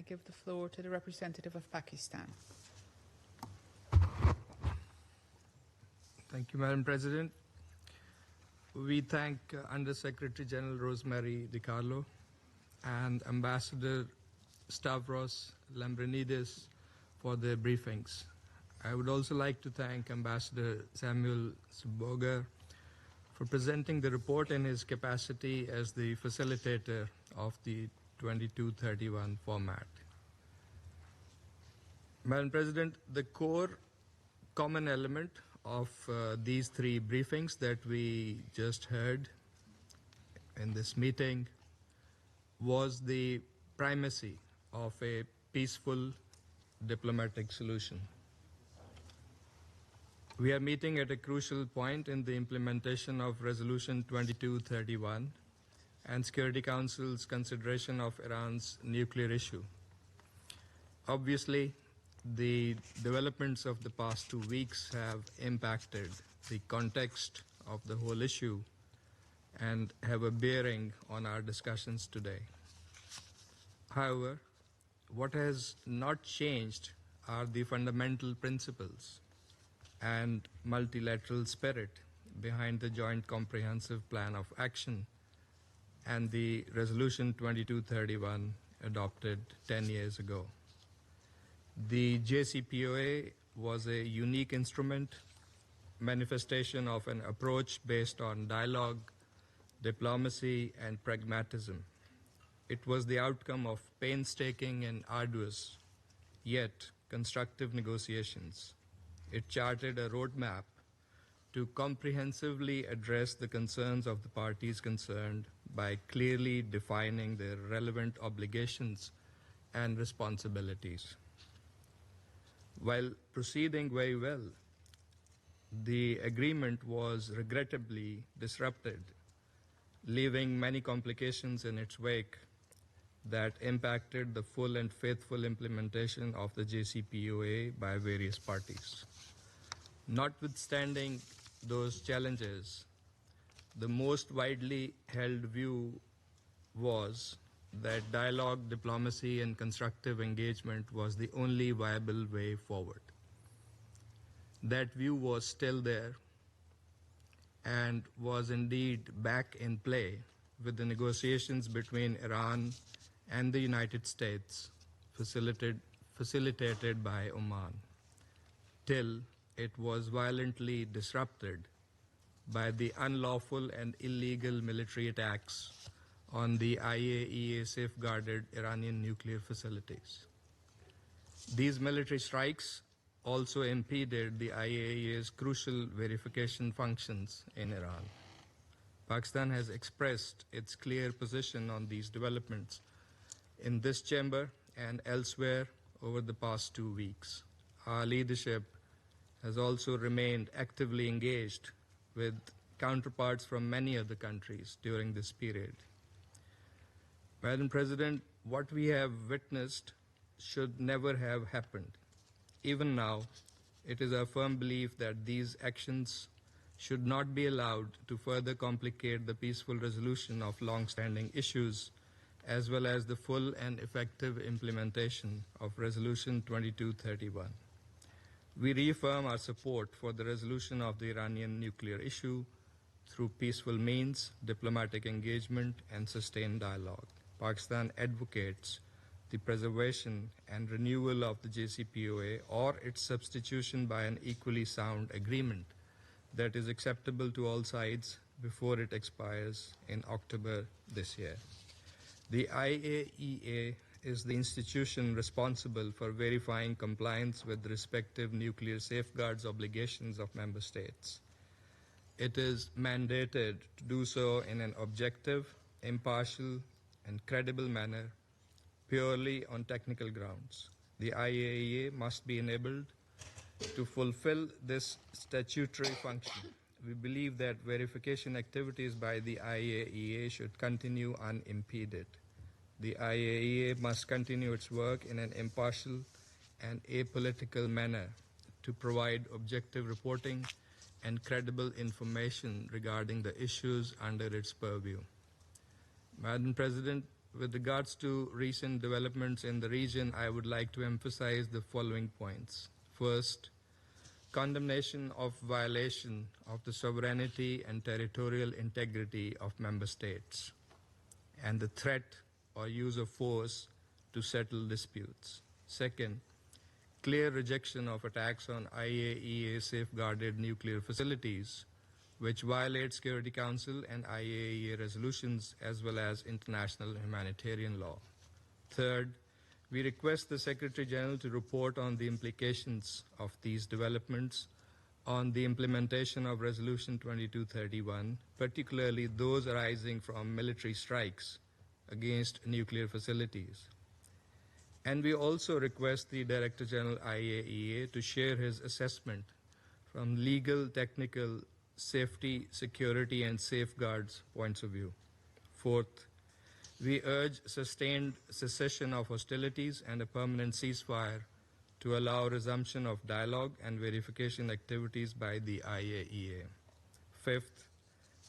give the floor to the representative of Pakistan. Thank you, Madam President. We thank Under Secretary General Rosemary DiCarlo and Ambassador Stavros Lambrinidis for their briefings. I would also like to thank Ambassador Samuel Suboga for presenting the report in his capacity as the facilitator of the 2231 format. Madam President, the core common element of these three briefings that we just heard in this meeting was the primacy of a peaceful diplomatic solution. We are meeting at a crucial point in the implementation of Resolution 2231 and Security Council's consideration of Iran's nuclear issue. Obviously, the developments of the past 2 weeks have impacted the context of the whole issue and have a bearing on our discussions today. However, what has not changed are the fundamental principles and multilateral spirit behind the Joint Comprehensive Plan of Action and the Resolution 2231 adopted 10 years ago. The JCPOA was a unique instrument, manifestation of an approach based on dialogue, diplomacy, and pragmatism. It was the outcome of painstaking and arduous, yet constructive negotiations. It charted a roadmap to comprehensively address the concerns of the parties concerned by clearly defining their relevant obligations and responsibilities. While proceeding very well, the agreement was regrettably disrupted, leaving many complications in its wake that impacted the full and faithful implementation of the JCPOA by various parties. Notwithstanding those challenges, the most widely held view was that dialogue, diplomacy, and constructive engagement was the only viable way forward. That view was still there and was indeed back in play with the negotiations between Iran and the United States facilitated by Oman, till it was violently disrupted by the unlawful and illegal military attacks on the IAEA safeguarded Iranian nuclear facilities. These military strikes also impeded the IAEA's crucial verification functions in Iran. Pakistan has expressed its clear position on these developments in this chamber and elsewhere over the past 2 weeks. Our leadership has also remained actively engaged with counterparts from many other countries during this period. Madam President, what we have witnessed should never have happened. Even now, it is our firm belief that these actions should not be allowed to further complicate the peaceful resolution of long-standing issues, as well as the full and effective implementation of Resolution 2231. We reaffirm our support for the resolution of the Iranian nuclear issue through peaceful means, diplomatic engagement, and sustained dialogue. Pakistan advocates the preservation and renewal of the JCPOA or its substitution by an equally sound agreement that is acceptable to all sides before it expires in October this year. The IAEA is the institution responsible for verifying compliance with the respective nuclear safeguards obligations of member states. It is mandated to do so in an objective, impartial, and credible manner, purely on technical grounds. The IAEA must be enabled to fulfill this statutory function. We believe that verification activities by the IAEA should continue unimpeded. The IAEA must continue its work in an impartial and apolitical manner to provide objective reporting and credible information regarding the issues under its purview. Madam President, with regards to recent developments in the region, I would like to emphasize the following points. First, condemnation of violation of the sovereignty and territorial integrity of member states, and the threat or use of force to settle disputes. Second, clear rejection of attacks on IAEA safeguarded nuclear facilities, which violate Security Council and IAEA resolutions as well as international humanitarian law. Third, we request the Secretary General to report on the implications of these developments on the implementation of Resolution 2231, particularly those arising from military strikes against nuclear facilities. And we also request the Director General IAEA to share his assessment from legal, technical, safety, security, and safeguards points of view. Fourth, we urge sustained cessation of hostilities and a permanent ceasefire to allow resumption of dialogue and verification activities by the IAEA. Fifth,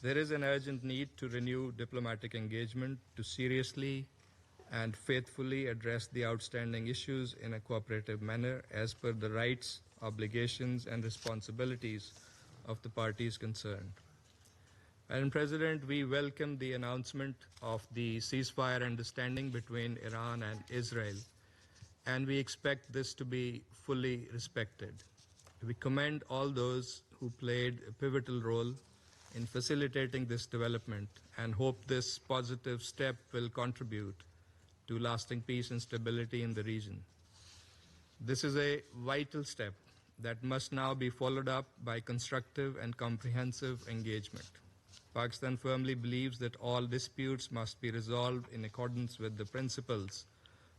there is an urgent need to renew diplomatic engagement to seriously and faithfully address the outstanding issues in a cooperative manner as per the rights, obligations, and responsibilities of the parties concerned. Madam President, we welcome the announcement of the ceasefire understanding between Iran and Israel, and we expect this to be fully respected. We commend all those who played a pivotal role in facilitating this development and hope this positive step will contribute to lasting peace and stability in the region. This is a vital step that must now be followed up by constructive and comprehensive engagement. Pakistan firmly believes that all disputes must be resolved in accordance with the principles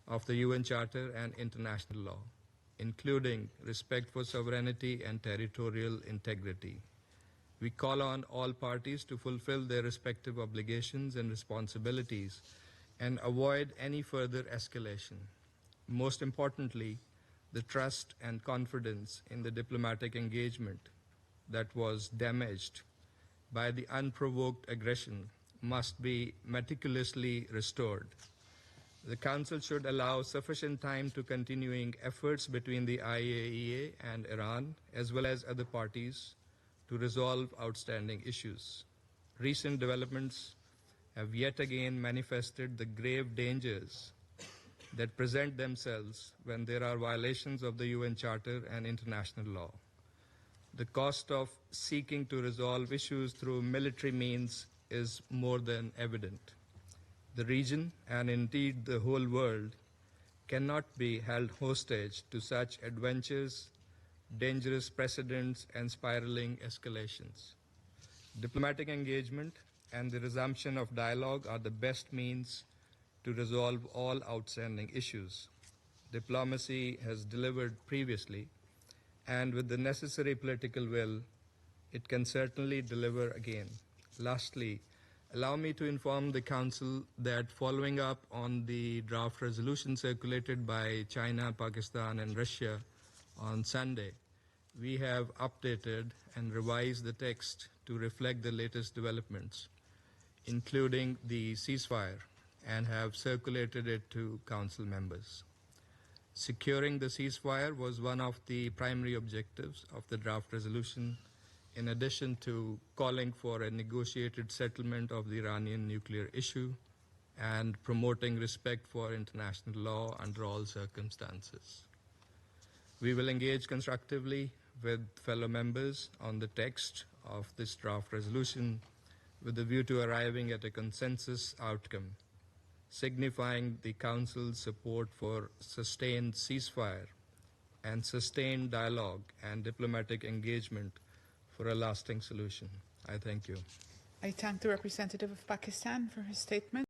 of the UN Charter and international law, including respect for sovereignty and territorial integrity. We call on all parties to fulfill their respective obligations and responsibilities and avoid any further escalation. Most importantly, the trust and confidence in the diplomatic engagement that was damaged by the unprovoked aggression must be meticulously restored. The Council should allow sufficient time to continuing efforts between the IAEA and Iran, as well as other parties, to resolve outstanding issues. Recent developments have yet again manifested the grave dangers that present themselves when there are violations of the UN Charter and international law. The cost of seeking to resolve issues through military means is more than evident. The region, and indeed the whole world, cannot be held hostage to such adventures, dangerous precedents, and spiraling escalations. Diplomatic engagement and the resumption of dialogue are the best means to resolve all outstanding issues. Diplomacy has delivered previously, and with the necessary political will, it can certainly deliver again. Lastly, allow me to inform the Council that following up on the draft resolution circulated by China, Pakistan, and Russia on Sunday, we have updated and revised the text to reflect the latest developments, including the ceasefire, and have circulated it to Council members. Securing the ceasefire was one of the primary objectives of the draft resolution, in addition to calling for a negotiated settlement of the Iranian nuclear issue and promoting respect for international law under all circumstances. We will engage constructively with fellow members on the text of this draft resolution with a view to arriving at a consensus outcome, signifying the Council's support for sustained ceasefire and sustained dialogue and diplomatic engagement for a lasting solution. I thank you. I thank the representative of Pakistan for his statement.